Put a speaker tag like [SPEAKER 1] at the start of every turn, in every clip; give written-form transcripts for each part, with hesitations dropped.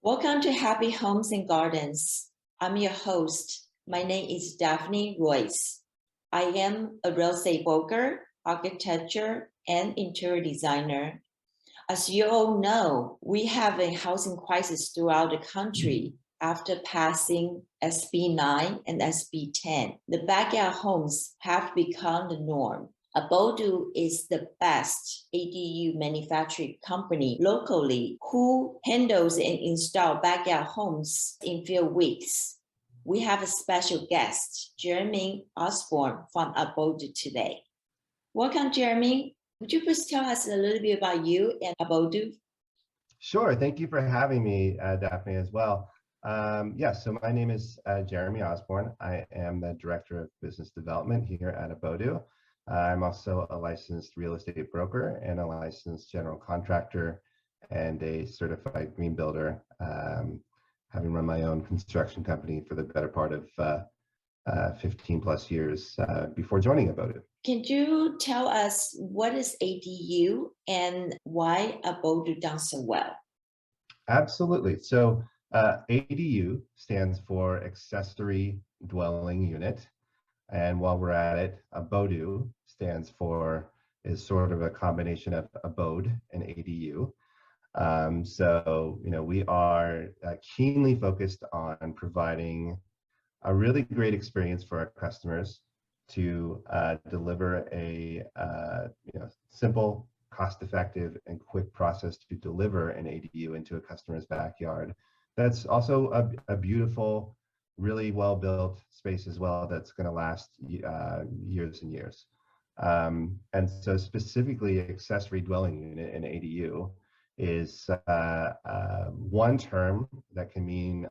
[SPEAKER 1] Welcome to Happy Homes and Gardens. I'm your host. My name is Daphne Royse. I am a real estate broker, architecture, and interior designer. As you all know, we have a housing crisis throughout the country after passing SB9 and SB10. The backyard homes have become the norm. Abodu is the best ADU manufacturing company locally who handles and installs backyard homes in few weeks. We have a special guest, Jeremy Osborne from Abodu today. Welcome, Jeremy. Would you please tell us a little bit about you and Abodu?
[SPEAKER 2] Sure. Thank you for having me, Daphne, as well. So my name is Jeremy Osborne. I am the Director of Business Development here at Abodu. I'm also a licensed real estate broker and a licensed general contractor and a certified green builder, having run my own construction company for the better part of 15 plus years before joining Abodu.
[SPEAKER 1] Can you tell us what is ADU and why Abodu does so well?
[SPEAKER 2] Absolutely. So ADU stands for Accessory Dwelling Unit. And while we're at it, Abodu is sort of a combination of abode and ADU. We are keenly focused on providing a really great experience for our customers to deliver a simple, cost-effective, and quick process to deliver an ADU into a customer's backyard. That's also a beautiful, really well-built space as well that's going to last years and years. And so specifically, accessory dwelling unit, an ADU, is one term that can mean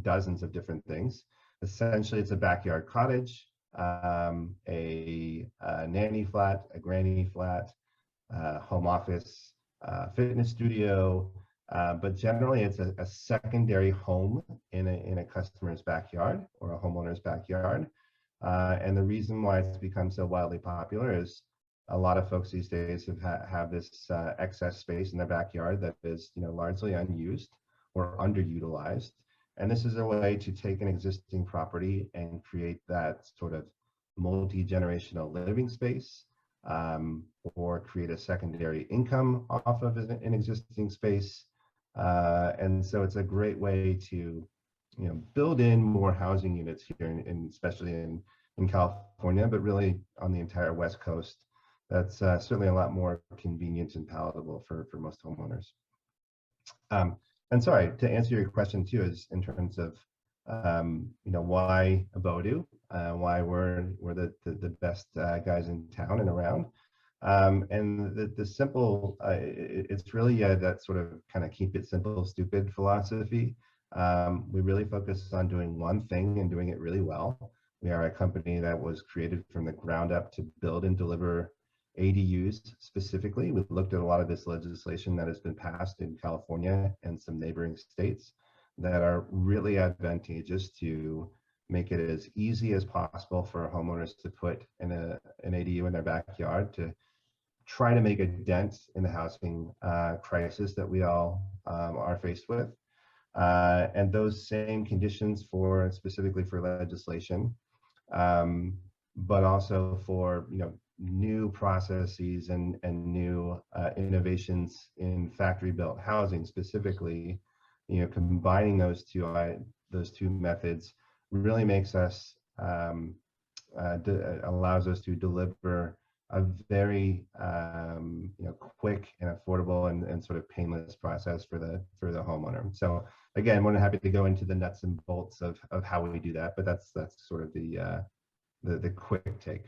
[SPEAKER 2] dozens of different things. Essentially, it's a backyard cottage, a nanny flat, a granny flat, home office, fitness studio, but generally it's a secondary home in a customer's backyard or a homeowner's backyard. And the reason why it's become so wildly popular is a lot of folks these days have this excess space in their backyard that is largely unused or underutilized. And this is a way to take an existing property and create that sort of multi-generational living space, or create a secondary income off of an existing space. And so it's a great way to build in more housing units here, especially in California, but really on the entire West Coast. That's certainly a lot more convenient and palatable for most homeowners. And sorry, to answer your question too, is in terms of why Abodu, why we're the best guys in town and around. And the simple, it's really that sort of kind of keep it simple, stupid philosophy. We really focus on doing one thing and doing it really well. We are a company that was created from the ground up to build and deliver ADUs specifically. We've looked at a lot of this legislation that has been passed in California and some neighboring states that are really advantageous to make it as easy as possible for homeowners to put an ADU in their backyard, to try to make a dent in the housing crisis that we all are faced with. And those same conditions specifically for legislation, but also for new processes and new innovations in factory-built housing specifically. Combining those two methods really makes us allows us to deliver a very quick and affordable and sort of painless process for the homeowner. So again, more than happy to go into the nuts and bolts of how we do that, but that's sort of the quick take.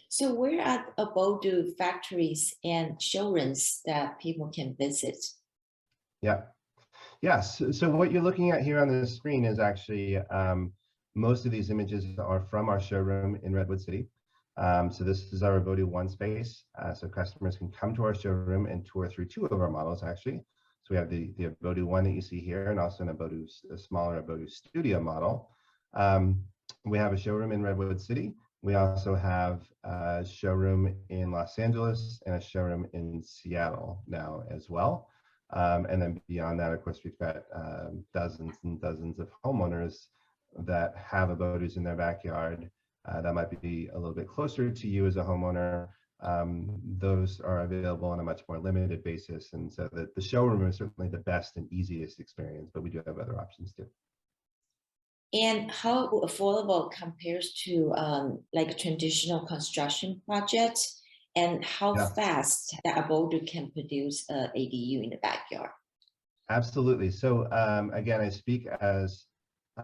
[SPEAKER 1] So where are Abodu factories and showrooms that people can visit?
[SPEAKER 2] Yes. So what you're looking at here on the screen is actually most of these images are from our showroom in Redwood City. So this is our Abodu One space. So customers can come to our showroom and tour through two of our models actually. So we have the Abodu One that you see here, and also a smaller Abodu Studio model. We have a showroom in Redwood City. We also have a showroom in Los Angeles and a showroom in Seattle now as well. And then beyond that, of course, we've got dozens and dozens of homeowners that have Abodus in their backyard. That might be a little bit closer to you as a homeowner. Those are available on a much more limited basis. And so the showroom is certainly the best and easiest experience, but we do have other options too.
[SPEAKER 1] And how affordable compares to like traditional construction projects, and how
[SPEAKER 2] Yeah.
[SPEAKER 1] fast the Abodu can produce a ADU in the backyard?
[SPEAKER 2] Absolutely. So again, I speak as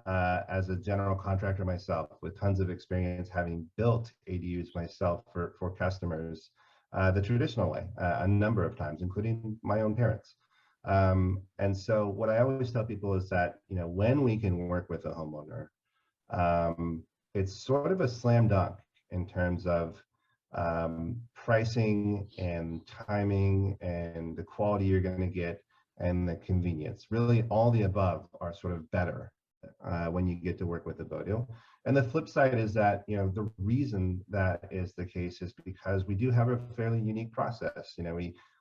[SPEAKER 2] a general contractor myself with tons of experience having built ADUs myself for customers the traditional way a number of times, including my own parents. And so what I always tell people is that, when we can work with a homeowner, it's sort of a slam dunk in terms of pricing and timing and the quality you're going to get and the convenience. Really, all the above are sort of better when you get to work with Abodu. And the flip side is that, the reason that is the case is because we do have a fairly unique process.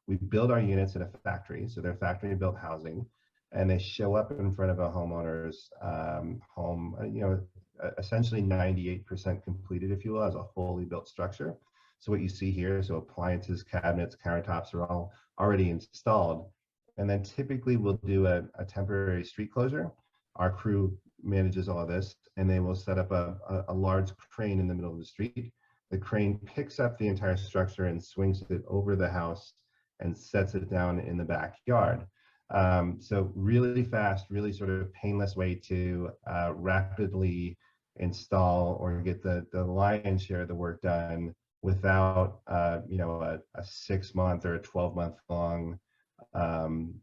[SPEAKER 2] We build our units in a factory, so they're factory built housing, and they show up in front of a homeowner's home, essentially 98% completed, if you will, as a fully built structure. So what you see here, so appliances, cabinets, countertops are all already installed. And then typically we'll do a temporary street closure. Our crew manages all of this, and they will set up a large crane in the middle of the street. The crane picks up the entire structure and swings it over the house and sets it down in the backyard. So really fast, really sort of painless way to rapidly install or get the lion's share of the work done without a 6-month or a 12-month long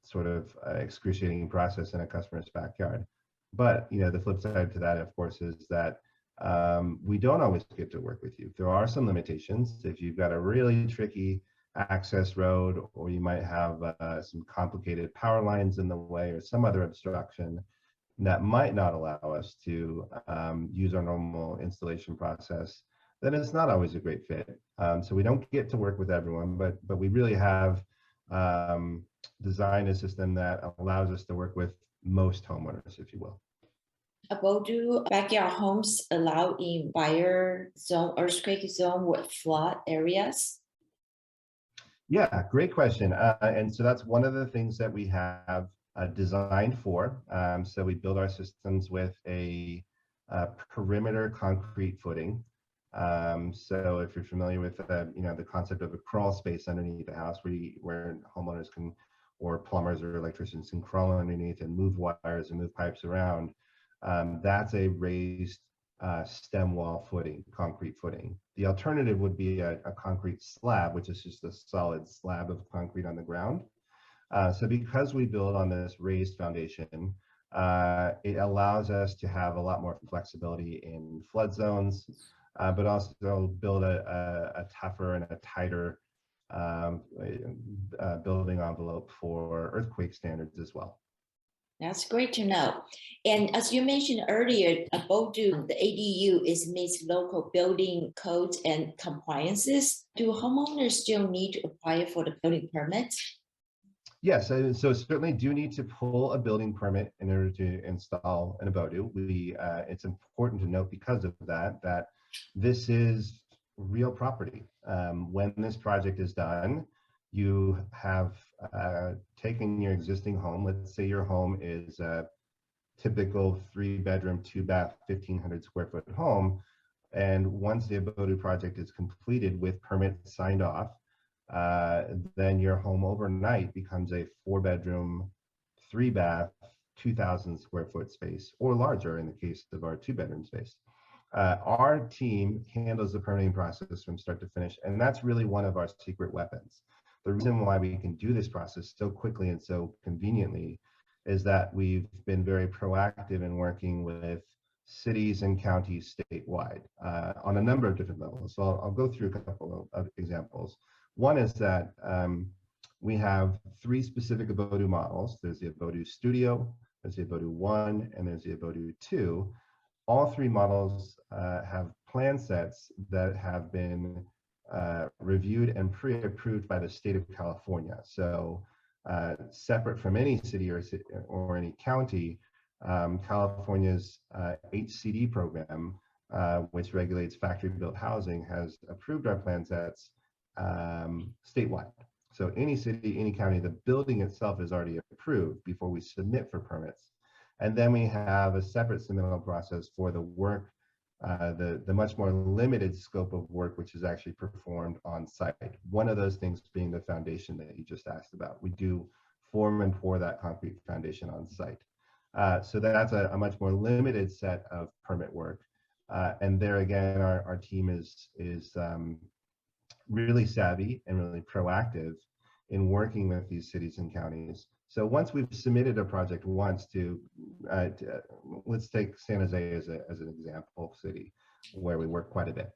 [SPEAKER 2] sort of excruciating process in a customer's backyard. But the flip side to that, of course, is that we don't always get to work with you. There are some limitations. If you've got a really tricky access road, or you might have some complicated power lines in the way or some other obstruction that might not allow us to use our normal installation process, then it's not always a great fit. So we don't get to work with everyone, but we really have designed a system that allows us to work with most homeowners, if you will.
[SPEAKER 1] Abodu backyard homes allow in fire zone, earthquake zone, with flood areas?
[SPEAKER 2] Yeah, great question. And so that's one of the things that we have designed for. So we build our systems with a perimeter concrete footing. So if you're familiar with the concept of a crawl space underneath the house, where homeowners can, or plumbers or electricians can crawl underneath and move wires and move pipes around, that's a raised stem wall footing, concrete footing. The alternative would be a concrete slab, which is just a solid slab of concrete on the ground. So because we build on this raised foundation, it allows us to have a lot more flexibility in flood zones, but also build a tougher and a tighter building envelope for earthquake standards as well.
[SPEAKER 1] That's great to know. And as you mentioned earlier, Abodu, the ADU meets local building codes and compliances. Do homeowners still need to apply for the building permit?
[SPEAKER 2] Yes, so certainly do need to pull a building permit in order to install an Abodu. It's important to note because of that this is real property. When this project is done, you have taken your existing home. Let's say your home is a typical 3-bedroom, 2-bath, 1,500 square foot home. And once the Abodu project is completed with permits signed off, then your home overnight becomes a 4-bedroom, 3-bath, 2,000 square foot space, or larger in the case of our 2-bedroom space. Our team handles the permitting process from start to finish, and that's really one of our secret weapons. The reason why we can do this process so quickly and so conveniently is that we've been very proactive in working with cities and counties statewide on a number of different levels. So I'll go through a couple of examples. One is that we have 3 specific Abodu models. There's the Abodu Studio, there's the Abodu 1, and there's the Abodu 2. All 3 models have plan sets that have been reviewed and pre-approved by the state of California. So separate from any city or any county, California's HCD program, which regulates factory-built housing, has approved our plan sets statewide. So any city, any county, the building itself is already approved before we submit for permits. And then we have a separate submittal process for the work, the much more limited scope of work, which is actually performed on site. One of those things being the foundation that you just asked about. We do form and pour that concrete foundation on site. So that's a much more limited set of permit work. And there again, our team is really savvy and really proactive in working with these cities and counties. So once we've submitted a project once to let's take San Jose as an example city where we work quite a bit.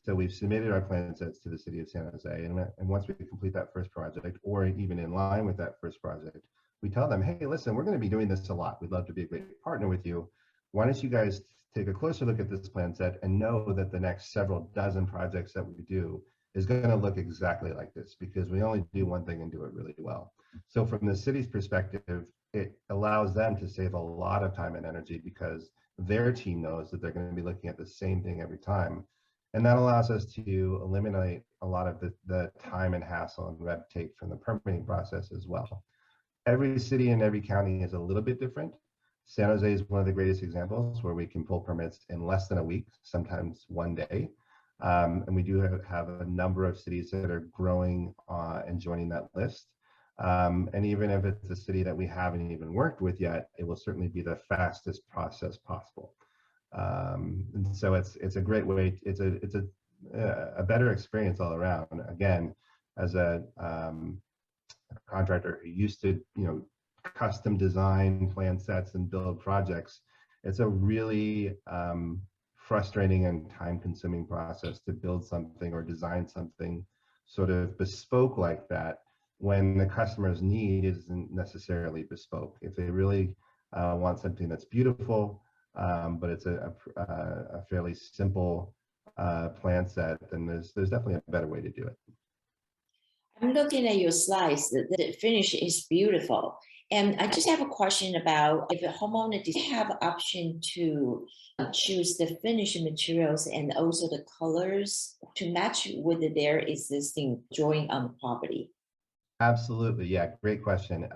[SPEAKER 2] So we've submitted our plan sets to the city of San Jose, and once we complete that first project, or even in line with that first project, we tell them, hey, listen, we're going to be doing this a lot. We'd love to be a great partner with you. Why don't you guys take a closer look at this plan set and know that the next several dozen projects that we do is going to look exactly like this, because we only do one thing and do it really well. So from the city's perspective, it allows them to save a lot of time and energy because their team knows that they're going to be looking at the same thing every time. And that allows us to eliminate a lot of the time and hassle and red tape from the permitting process as well. Every city and every county is a little bit different. San Jose is one of the greatest examples where we can pull permits in less than a week, sometimes one day. And we do have a number of cities that are growing and joining that list. And even if it's a city that we haven't even worked with yet, it will certainly be the fastest process possible. And so it's a great way. It's a better experience all around. Again, as a contractor who used to custom design plan sets and build projects, it's a really frustrating and time-consuming process to build something or design something sort of bespoke like that when the customer's need isn't necessarily bespoke. If they really want something that's beautiful, but it's a fairly simple plan set, then there's definitely a better way to do it.
[SPEAKER 1] I'm looking at your slides. The finish is beautiful. And I just have a question about if a homeowner does have an option to choose the finished materials and also the colors to match with their existing drawing on the property.
[SPEAKER 2] Absolutely. Yeah, great question.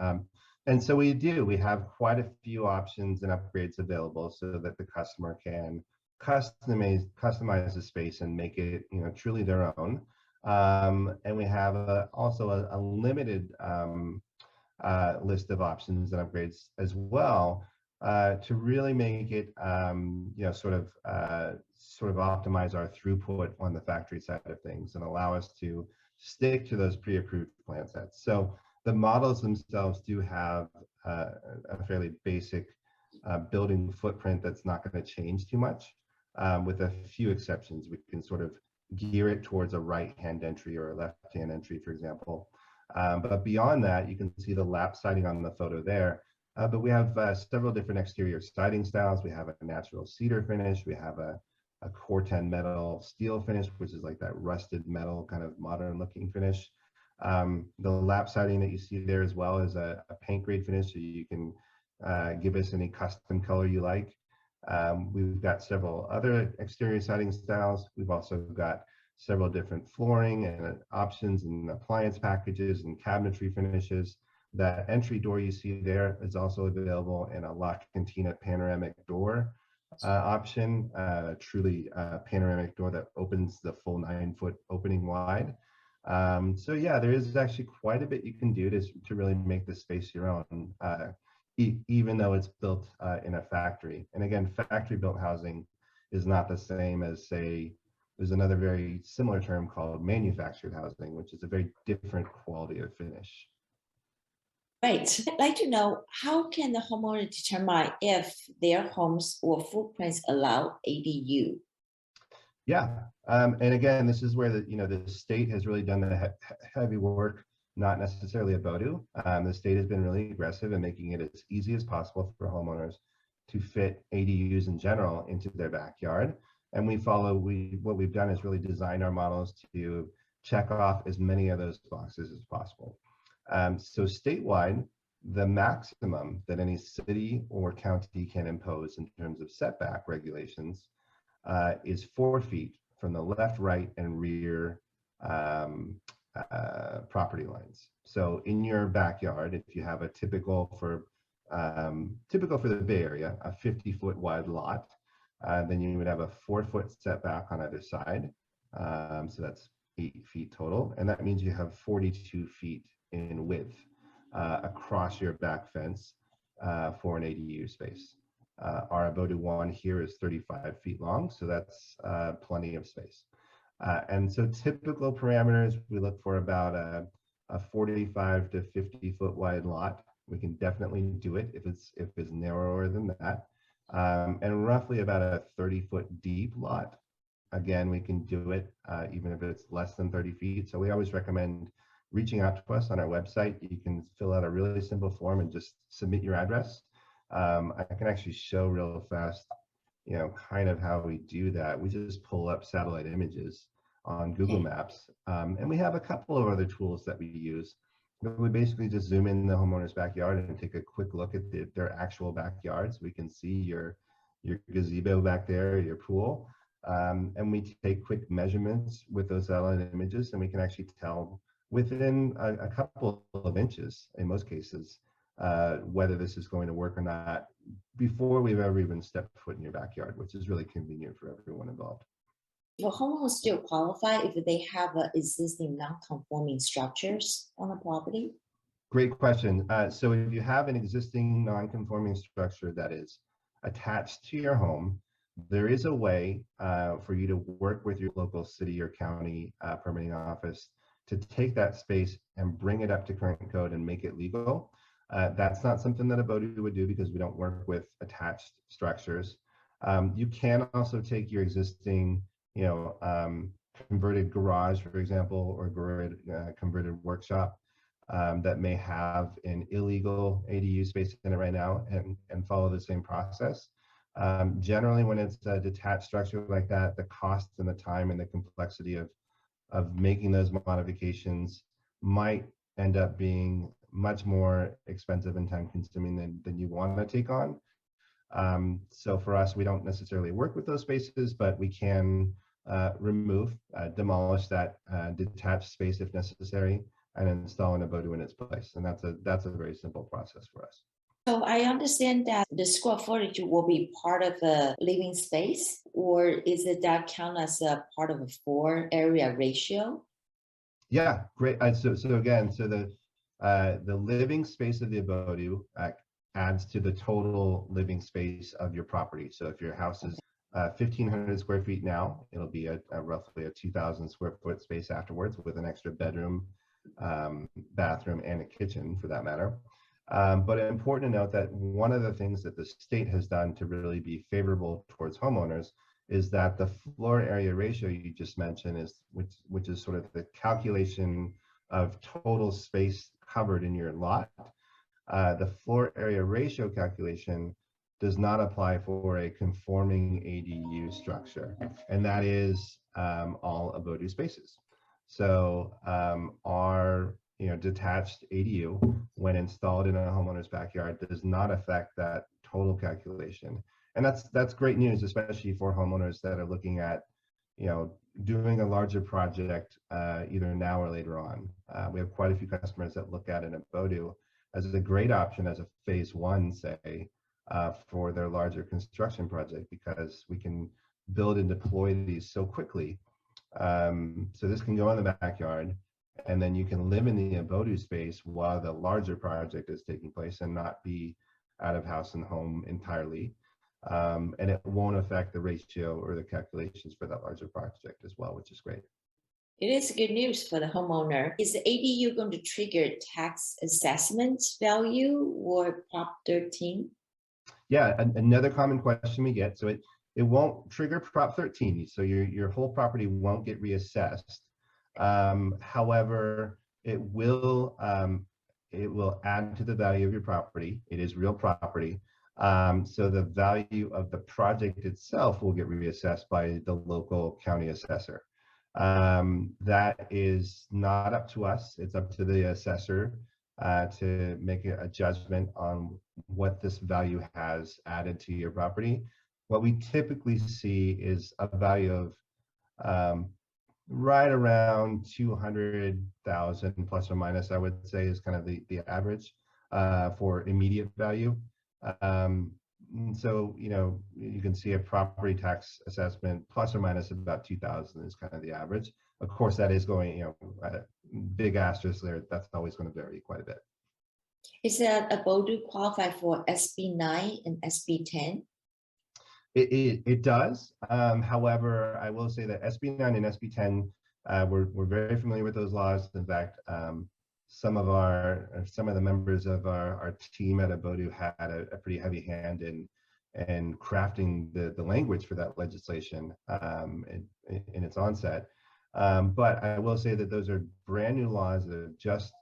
[SPEAKER 2] And so we have quite a few options and upgrades available so that the customer can customize the space and make it truly their own. And we have also a limited list of options and upgrades as well to really make it sort of optimize our throughput on the factory side of things and allow us to stick to those pre-approved plan sets. So the models themselves do have a fairly basic building footprint that's not going to change too much, with a few exceptions. We can sort of gear it towards a right-hand entry or a left-hand entry, for example. But beyond that, you can see the lap siding on the photo there. But we have several different exterior siding styles. We have a natural cedar finish. We have a Corten metal steel finish, which is like that rusted metal kind of modern looking finish. The lap siding that you see there as well is a paint grade finish, so you can give us any custom color you like. We've got several other exterior siding styles. We've also got several different flooring and options and appliance packages and cabinetry finishes. That entry door you see there is also available in a La Cantina panoramic door option, truly panoramic door that opens the full 9-foot opening wide. So yeah, there is actually quite a bit you can do to really make the space your own, even though it's built in a factory. And again, factory built housing is not the same as, say, there's another very similar term called manufactured housing, which is a very different quality of finish.
[SPEAKER 1] Right. I'd like to know, how can the homeowner determine if their homes or footprints allow ADU?
[SPEAKER 2] Yeah, and again, this is where the state has really done the heavy work, not necessarily Abodu. The state has been really aggressive in making it as easy as possible for homeowners to fit ADUs in general into their backyard. And what we've done is really design our models to check off as many of those boxes as possible. So statewide, the maximum that any city or county can impose in terms of setback regulations is 4 feet from the left, right, and rear property lines. So in your backyard, if you have a typical for the Bay Area, a 50-foot wide lot, then you would have a 4-foot setback on either side. So that's 8 feet total, and that means you have 42 feet in width across your back fence for an ADU space. Our Abodu one here is 35 feet long, so that's plenty of space. And so typical parameters, we look for about a 45 to 50 foot wide lot. We can definitely do it if it's narrower than that. And roughly about a 30-foot deep lot. Again, we can do it even if it's less than 30 feet. So we always recommend reaching out to us on our website. You can fill out a really simple form and just submit your address. I can actually show real fast, kind of how we do that. We just pull up satellite images on Google Maps, and we have a couple of other tools that we use. We basically just zoom in the homeowner's backyard and take a quick look at their actual backyards. We can see your gazebo back there, your pool, and we take quick measurements with those satellite images, and we can actually tell within a couple of inches, in most cases, whether this is going to work or not before we've ever even stepped foot in your backyard, which is really convenient for everyone involved.
[SPEAKER 1] Will homeowners still qualify if they have existing non-conforming structures on the property?
[SPEAKER 2] Great question. So if you have an existing non-conforming structure that is attached to your home, there is a way for you to work with your local city or county permitting office to take that space and bring it up to current code and make it legal. That's not something that Abodu would do because we don't work with attached structures. You can also take your existing, converted garage, for example, or converted workshop that may have an illegal ADU space in it right now and follow the same process. Generally, when it's a detached structure like that, the cost and the time and the complexity of making those modifications might end up being much more expensive and time consuming than you want to take on. So for us, we don't necessarily work with those spaces, but we can demolish that detached space if necessary and install an Abodu in its place. And that's a very simple process for us.
[SPEAKER 1] So I understand that the square footage will be part of the living space, or is it that count as a part of a floor area ratio?
[SPEAKER 2] Yeah, great. So the living space of the Abodu adds to the total living space of your property. So if your house is 1,500 square feet now, it'll be roughly a 2,000 square foot space afterwards with an extra bedroom, bathroom, and a kitchen for that matter. But it's important to note that one of the things that the state has done to really be favorable towards homeowners is that the floor area ratio you just mentioned which is sort of the calculation of total space covered in your lot. The floor area ratio calculation does not apply for a conforming ADU structure, and that is all Abodu spaces. So our detached ADU, when installed in a homeowner's backyard, does not affect that total calculation. And that's great news, especially for homeowners that are looking at doing a larger project either now or later on. We have quite a few customers that look at an Abodu as a great option as a phase one, say, for their larger construction project, because we can build and deploy these so quickly. So this can go in the backyard, and then you can live in the Abodu space while the larger project is taking place and not be out of house and home entirely. And it won't affect the ratio or the calculations for that larger project as well, which is great.
[SPEAKER 1] It is good news for the homeowner. Is the ADU going to trigger tax assessment value or Prop 13?
[SPEAKER 2] Yeah, another common question we get. So it won't trigger Prop 13. So your whole property won't get reassessed. However, it will add to the value of your property. It is real property. So the value of the project itself will get reassessed by the local county assessor. That is not up to us. It's up to the assessor to make a judgment on what this value has added to your property. What we typically see is a value of um, right around 200,000 plus or minus, I would say, is kind of the average for immediate value. So, you know, you can see a property tax assessment plus or minus about 2,000 is kind of the average. Of course, that is going, you know, big asterisk there. That's always going to vary quite a bit.
[SPEAKER 1] Is that Abodu qualify for SB9 and SB10?
[SPEAKER 2] It does. However, I will say that SB9 and SB10, we're very familiar with those laws. In fact, some of the members of our team at Abodu had a pretty heavy hand in crafting the language for that legislation in its onset. But I will say that those are brand new laws that have just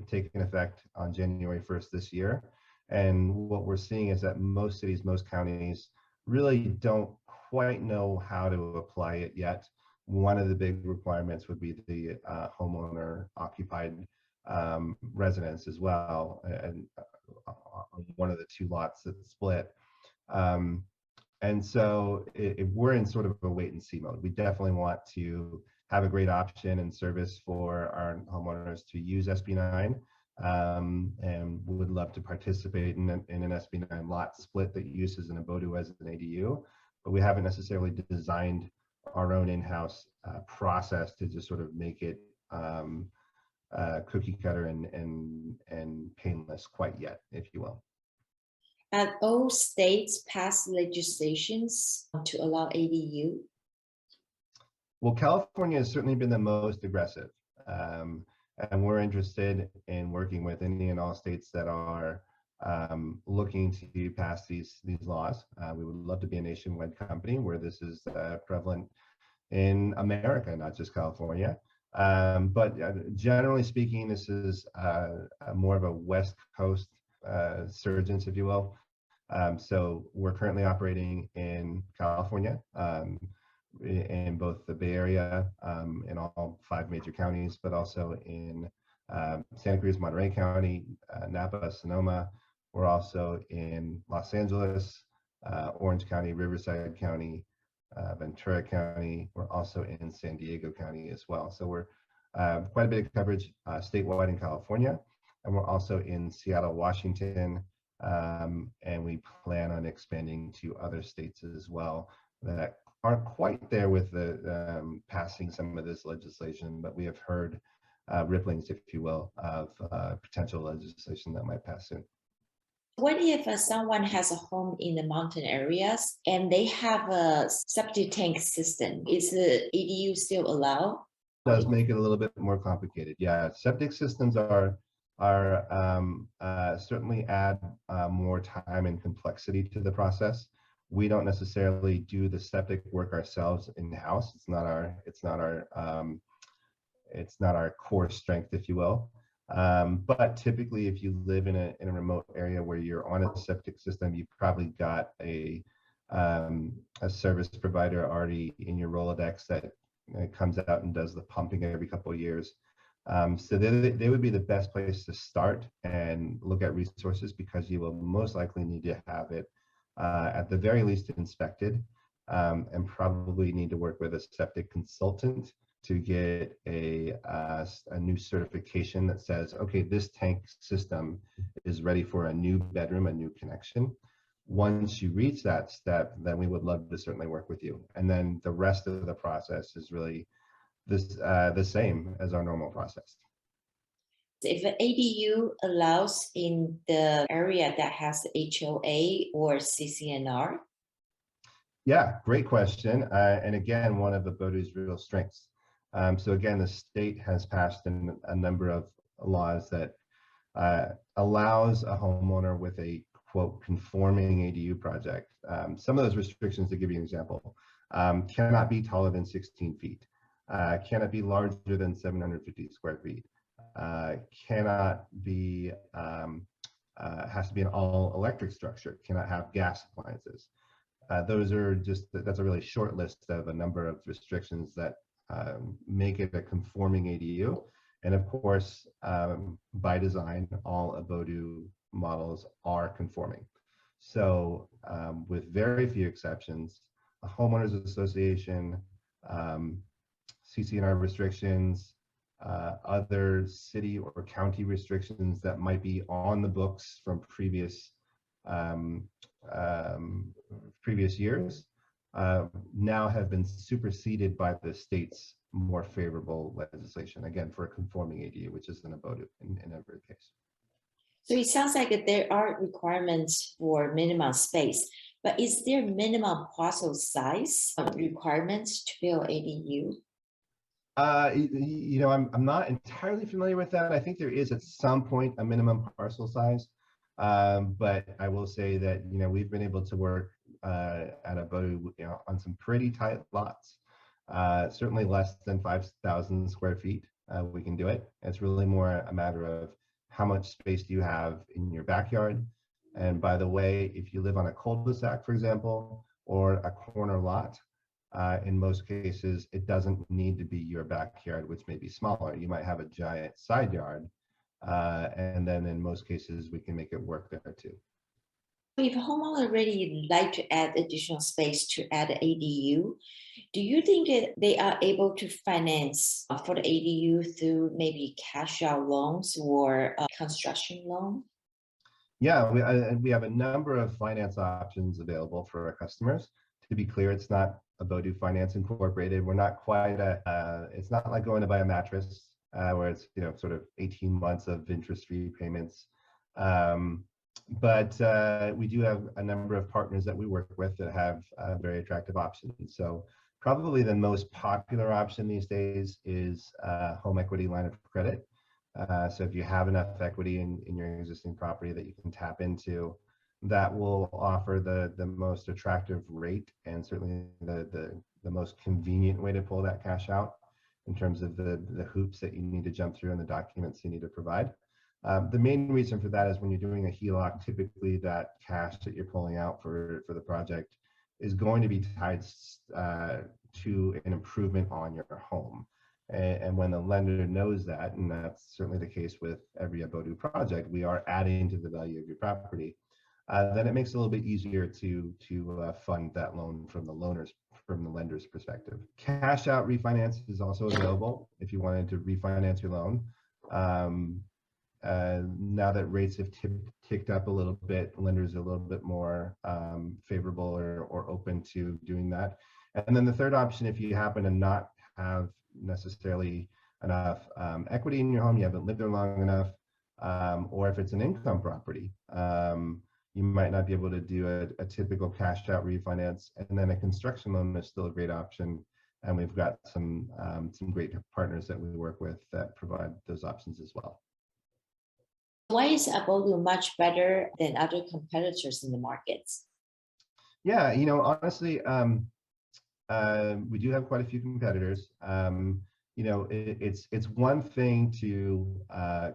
[SPEAKER 2] taken effect on January 1st this year. And what we're seeing is that most cities, most counties really don't quite know how to apply it yet. One of the big requirements would be the homeowner occupied residence as well, and one of the two lots that split. And so we're in sort of a wait and see mode. We definitely want to have a great option and service for our homeowners to use SB9. And would love to participate in an SB9 lot split that uses an Abodu as an ADU, but we haven't necessarily designed our own in-house process to just sort of make it cookie cutter and painless quite yet, if you will.
[SPEAKER 1] Have all states passed legislations to allow ADU?
[SPEAKER 2] Well, California has certainly been the most aggressive. And we're interested in working with any and all states that are looking to pass these laws. We would love to be a nationwide company where this is prevalent in America, not just California. But generally speaking, this is more of a West Coast surgence, if you will. So we're currently operating in California, in both the Bay Area, in all 5 major counties, but also in Santa Cruz, Monterey County, Napa, Sonoma. We're also in Los Angeles, Orange County, Riverside County, Ventura County. We're also in San Diego County as well. So we're quite a bit of coverage statewide in California, and we're also in Seattle, Washington, and we plan on expanding to other states as well that aren't quite there with the passing some of this legislation, but we have heard ripplings, if you will, of potential legislation that might pass soon.
[SPEAKER 1] What if someone has a home in the mountain areas and they have a septic tank system? Is the ADU still allowed?
[SPEAKER 2] It does make it a little bit more complicated. Yeah, septic systems are certainly add more time and complexity to the process. We don't necessarily do the septic work ourselves in-house. It's not our core strength, if you will. But typically, if you live in a remote area where you're on a septic system, you've probably got a service provider already in your Rolodex that comes out and does the pumping every couple of years. So they would be the best place to start and look at resources, because you will most likely need to have it at the very least inspected, and probably need to work with a septic consultant to get a new certification that says, okay, this tank system is ready for a new bedroom, a new connection. Once you reach that step, then we would love to certainly work with you. And then the rest of the process is really the same as our normal process.
[SPEAKER 1] If an ADU allows in the area that has HOA or CCNR?
[SPEAKER 2] Yeah, great question. And again, one of Abodu's real strengths. So again, the state has passed a number of laws that allows a homeowner with a, quote, conforming ADU project. Some of those restrictions, to give you an example, cannot be taller than 16 feet, cannot be larger than 750 square feet, cannot be has to be an all electric structure, cannot have gas appliances. Those are just, that's a really short list of a number of restrictions that make it a conforming ADU. And of course, by design, all Abodu models are conforming. So with very few exceptions, a homeowners association, CC&R restrictions, other city or county restrictions that might be on the books from previous years now have been superseded by the state's more favorable legislation, again, for a conforming ADU, which is an Abodu in every case.
[SPEAKER 1] So it sounds like there are requirements for minimum space, but is there minimum parcel size requirements to build ADU?
[SPEAKER 2] You know, I'm not entirely familiar with that. I think there is at some point a minimum parcel size, but I will say that, you know, we've been able to work at Abodu, you know, on some pretty tight lots. Certainly less than 5,000 square feet, we can do it. It's really more a matter of how much space do you have in your backyard. And by the way, if you live on a cul-de-sac, for example, or a corner lot, in most cases, it doesn't need to be your backyard, which may be smaller. You might have a giant side yard, and then in most cases, we can make it work there too.
[SPEAKER 1] If a homeowner really like to add additional space to add an ADU, do you think they are able to finance for the ADU through maybe cash out loans or a construction loan?
[SPEAKER 2] Yeah, we have a number of finance options available for our customers. To be clear, it's not Abodu Finance Incorporated. We're not quite it's not like going to buy a mattress where it's, you know, sort of 18 months of interest-free payments. But we do have a number of partners that we work with that have very attractive options. So probably the most popular option these days is home equity line of credit. So if you have enough equity in your existing property that you can tap into, that will offer the most attractive rate and certainly the most convenient way to pull that cash out in terms of the hoops that you need to jump through and the documents you need to provide. The main reason for that is when you're doing a HELOC, typically that cash that you're pulling out for the project is going to be tied to an improvement on your home. And when the lender knows that, and that's certainly the case with every Abodu project, we are adding to the value of your property, then it makes it a little bit easier to fund that loan from the lender's perspective. Cash out refinance is also available if you wanted to refinance your loan. Now that rates have ticked up a little bit, lenders are a little bit more favorable or open to doing that. And then the third option, if you happen to not have necessarily enough equity in your home, you haven't lived there long enough, or if it's an income property, you might not be able to do a typical cash out refinance, and then a construction loan is still a great option. And we've got some great partners that we work with that provide those options as well.
[SPEAKER 1] Why is Abodu much better than other competitors in the markets?
[SPEAKER 2] Yeah, you know, honestly, we do have quite a few competitors. You know, it's one thing to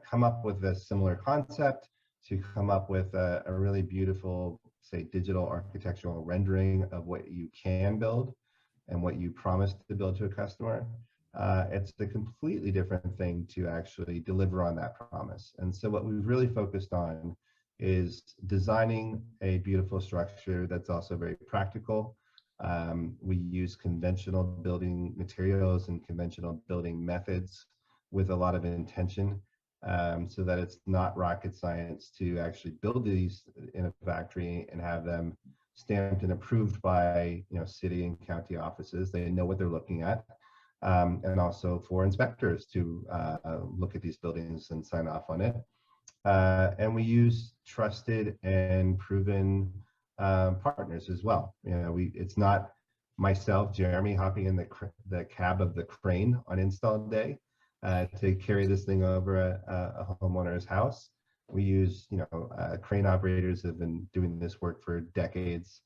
[SPEAKER 2] come up with a similar concept, to come up with a really beautiful, say, digital architectural rendering of what you can build and what you promised to build to a customer. It's a completely different thing to actually deliver on that promise. And so what we've really focused on is designing a beautiful structure that's also very practical. We use conventional building materials and conventional building methods with a lot of intention, so that it's not rocket science to actually build these in a factory and have them stamped and approved by, you know, city and county offices. They know what they're looking at. And also for inspectors to look at these buildings and sign off on it. And we use trusted and proven partners as well. You know, it's not myself, Jeremy, hopping in the cab of the crane on install day to carry this thing over a homeowner's house. We use, you know, crane operators have been doing this work for decades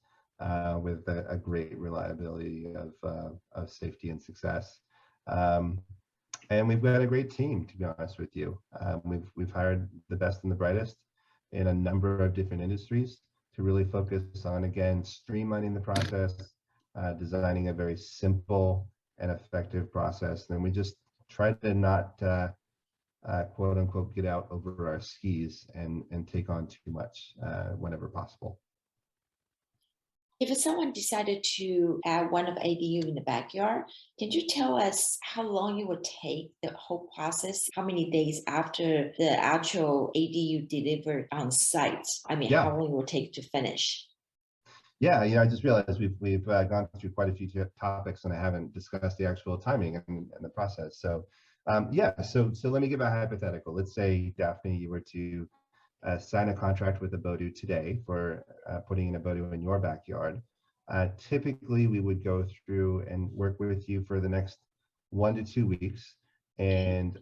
[SPEAKER 2] with a great reliability of safety and success. And we've got a great team, to be honest with you. We've hired the best and the brightest. in a number of different industries to really focus on, again, streamlining the process, designing a very simple and effective process. And we just try to not quote unquote get out over our skis and take on too much whenever possible.
[SPEAKER 1] If someone decided to add one of ADU in the backyard, can you tell us how long it would take the whole process? How many days after the actual ADU delivered on site? I mean,
[SPEAKER 2] Yeah.
[SPEAKER 1] how long it will take to finish?
[SPEAKER 2] Yeah, I just realized we've gone through quite a few topics, and I haven't discussed the actual timing and the process. So, so let me give a hypothetical. Let's say, Daphne, you were to sign a contract with Abodu today for putting in Abodu in your backyard. Typically, we would go through and work with you for the next 1 to 2 weeks and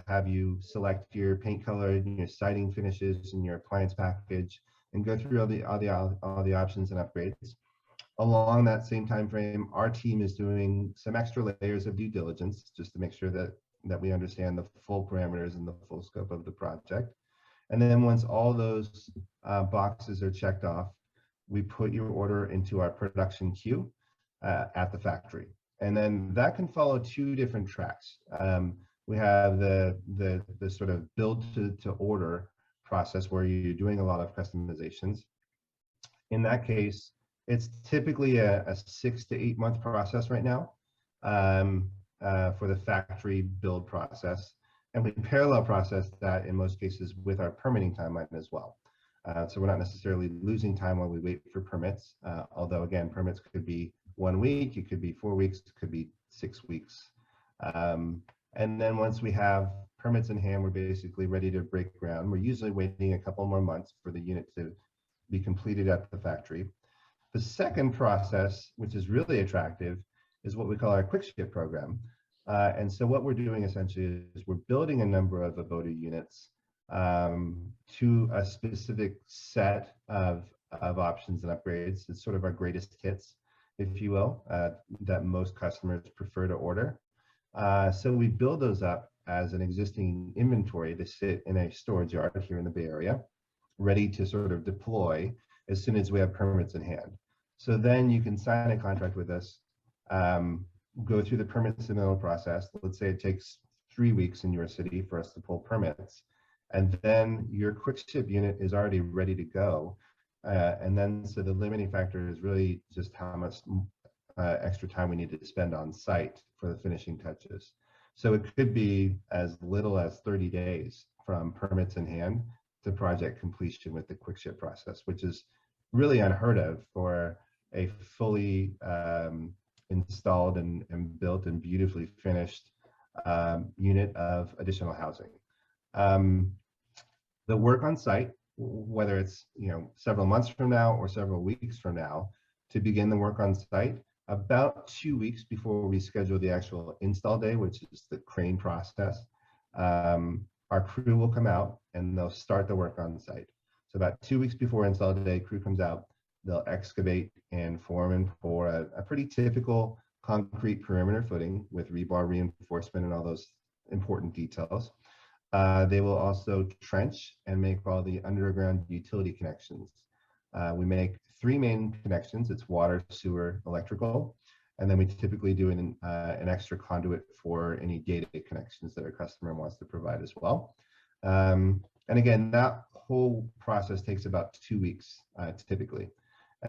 [SPEAKER 2] have you select your paint color and your siding finishes and your appliance package and go through all the options and upgrades. Along that same time frame, our team is doing some extra layers of due diligence just to make sure that we understand the full parameters and the full scope of the project. And then once all those boxes are checked off, we put your order into our production queue at the factory. And then that can follow 2 different tracks. We have the sort of build to order process where you're doing a lot of customizations. In that case, it's typically a 6 to 8 month process right now for the factory build process. And we parallel process that in most cases with our permitting timeline as well. So we're not necessarily losing time while we wait for permits, although again, permits could be 1 week, it could be 4 weeks, it could be 6 weeks. And then once we have permits in hand, we're basically ready to break ground. We're usually waiting a couple more months for the unit to be completed at the factory. The second process, which is really attractive, is what we call our quick ship program. And so what we're doing essentially is we're building a number of Abodu units to a specific set of options and upgrades. It's sort of our greatest hits, if you will, that most customers prefer to order. So we build those up as an existing inventory to sit in a storage yard here in the Bay Area, ready to sort of deploy as soon as we have permits in hand. So then you can sign a contract with us, go through the permit submittal process. Let's say it takes 3 weeks in your city for us to pull permits. And then your quick ship unit is already ready to go. And then so the limiting factor is really just how much extra time we need to spend on site for the finishing touches. So it could be as little as 30 days from permits in hand to project completion with the quick ship process, which is really unheard of for a fully installed and built and beautifully finished unit of additional housing. The work on site, whether it's several months from now or several weeks from now, to begin the work on site, about 2 weeks before we schedule the actual install day, which is the crane process, our crew will come out and they'll start the work on site. So about 2 weeks before install day, crew comes out, they'll excavate and form and pour a pretty typical concrete perimeter footing with rebar reinforcement and all those important details. They will also trench and make all the underground utility connections. We make 3 main connections. It's water, sewer, electrical. And then we typically do an extra conduit for any data connections that our customer wants to provide as well. And again, that whole process takes about 2 weeks typically.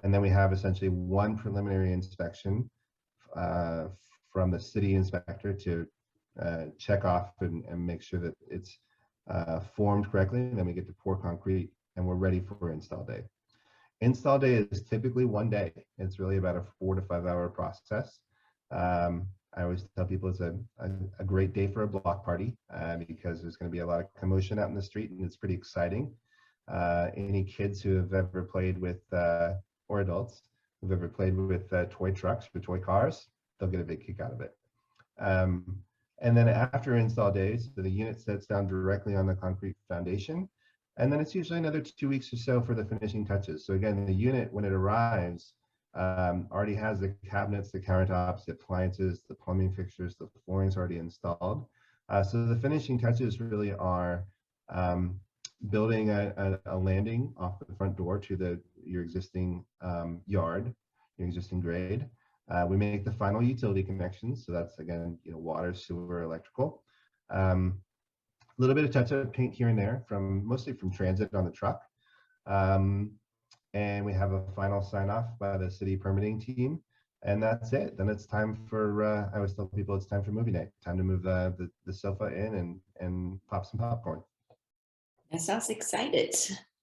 [SPEAKER 2] And then we have essentially 1 preliminary inspection from the city inspector to check off and make sure that it's formed correctly. And then we get to pour concrete and we're ready for install day. Install day is typically 1 day. It's really about a 4 to 5 hour process. I always tell people it's a great day for a block party because there's going to be a lot of commotion out in the street and it's pretty exciting. Any kids who have ever played with, or adults who've ever played with toy trucks or toy cars, they'll get a big kick out of it. And then after install days, so the unit sits down directly on the concrete foundation. And then it's usually another 2 weeks or so for the finishing touches. So again, the unit, when it arrives, already has the cabinets, the countertops, the appliances, the plumbing fixtures, the flooring's already installed. So the finishing touches really are building a landing off the front door to your existing yard, your existing grade. We make the final utility connections. So that's, again, water, sewer, electrical. A little bit of touch-up paint here and there, mostly from transit on the truck. And we have a final sign-off by the city permitting team. And that's it. Then it's time for, I always tell people it's time for movie night. Time to move the sofa in and pop some popcorn.
[SPEAKER 1] That sounds excited.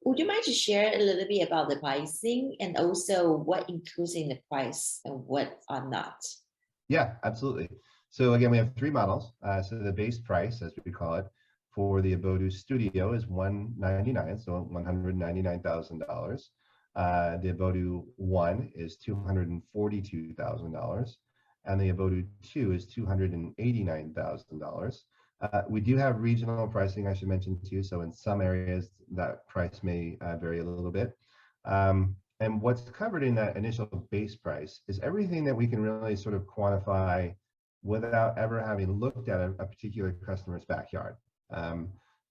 [SPEAKER 1] Would you mind to share a little bit about the pricing and also what includes in the price and what are not?
[SPEAKER 2] Yeah, absolutely. So again, we have 3 models. So the base price, as we call it, for the Abodu Studio is $199,000, so $199,000. The Abodu 1 is $242,000, and the Abodu 2 is $289,000. We do have regional pricing, I should mention too. So in some areas, that price may vary a little bit. And what's covered in that initial base price is everything that we can really sort of quantify without ever having looked at a particular customer's backyard.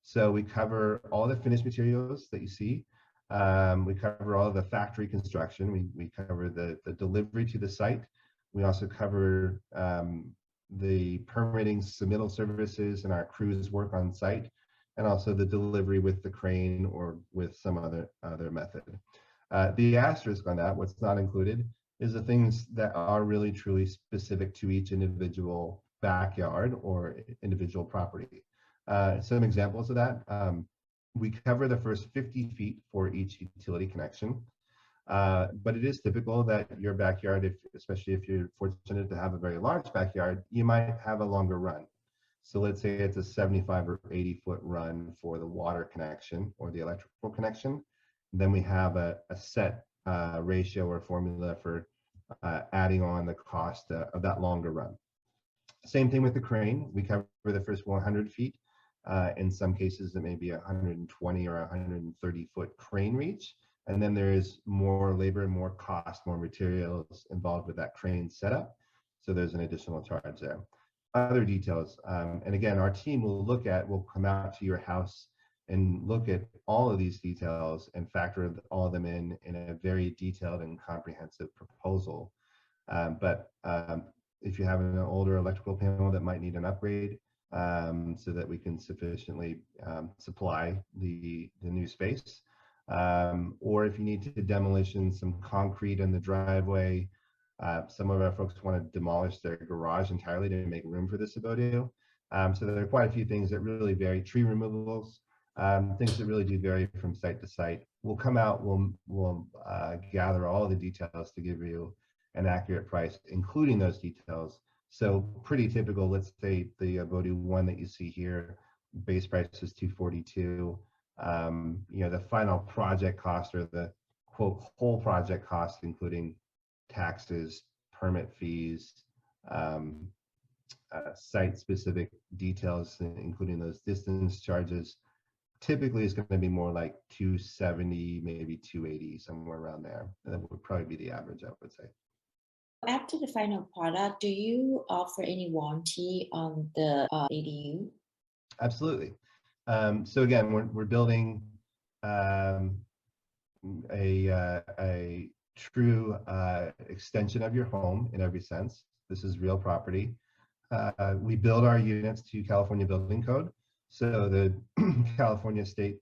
[SPEAKER 2] So we cover all the finished materials that you see. We cover all the factory construction. We cover the delivery to the site. We also cover the permitting submittal services and our crews work on site, and also the delivery with the crane or with some other method. The asterisk on that, what's not included, is the things that are really truly specific to each individual backyard or individual property. Some examples of that, we cover the first 50 feet for each utility connection. But it is typical that your backyard, especially if you're fortunate to have a very large backyard, you might have a longer run. So let's say it's a 75 or 80-foot run for the water connection or the electrical connection. Then we have a set ratio or formula for adding on the cost of that longer run. Same thing with the crane. We cover the first 100 feet. In some cases, it may be 120 or 130-foot crane reach. And then there is more labor and more cost, more materials involved with that crane setup. So there's an additional charge there. Other details, and again, our team will come out to your house and look at all of these details and factor all of them in a very detailed and comprehensive proposal. But if you have an older electrical panel that might need an upgrade, so that we can sufficiently supply the new space, or if you need to demolition some concrete in the driveway. Some of our folks want to demolish their garage entirely to make room for this Abodu. So there are quite a few things that really vary. Tree removals, things that really do vary from site to site. We'll come out, we'll gather all the details to give you an accurate price, including those details. So pretty typical, let's say the Abodu 1 that you see here, base price is $242. The final project cost, or the quote whole project cost, including taxes, permit fees, site-specific details, including those distance charges, typically is going to be more like $270, maybe $280, somewhere around there. And that would probably be the average, I would say.
[SPEAKER 1] After the final product, do you offer any warranty on the ADU?
[SPEAKER 2] Absolutely. So again, we're building a true extension of your home in every sense. This is real property. We build our units to California Building Code. So the California State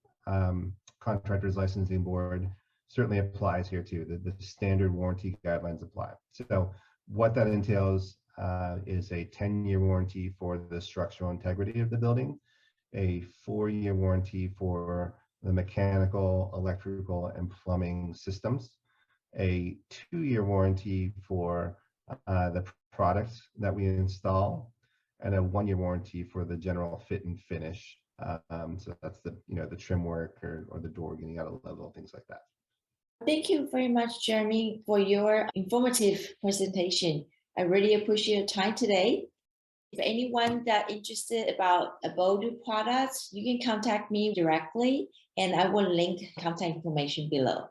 [SPEAKER 2] Contractors Licensing Board certainly applies here too. The standard warranty guidelines apply. So what that entails is a 10-year warranty for the structural integrity of the building, a 4-year warranty for the mechanical, electrical, and plumbing systems, a 2-year warranty for the products that we install, and a 1-year warranty for the general fit and finish. So that's the trim work or the door getting out of level, things like that.
[SPEAKER 1] Thank you very much, Jeremy, for your informative presentation. I really appreciate your time today. If anyone that interested about Abodu products, you can contact me directly, and I will link contact information below.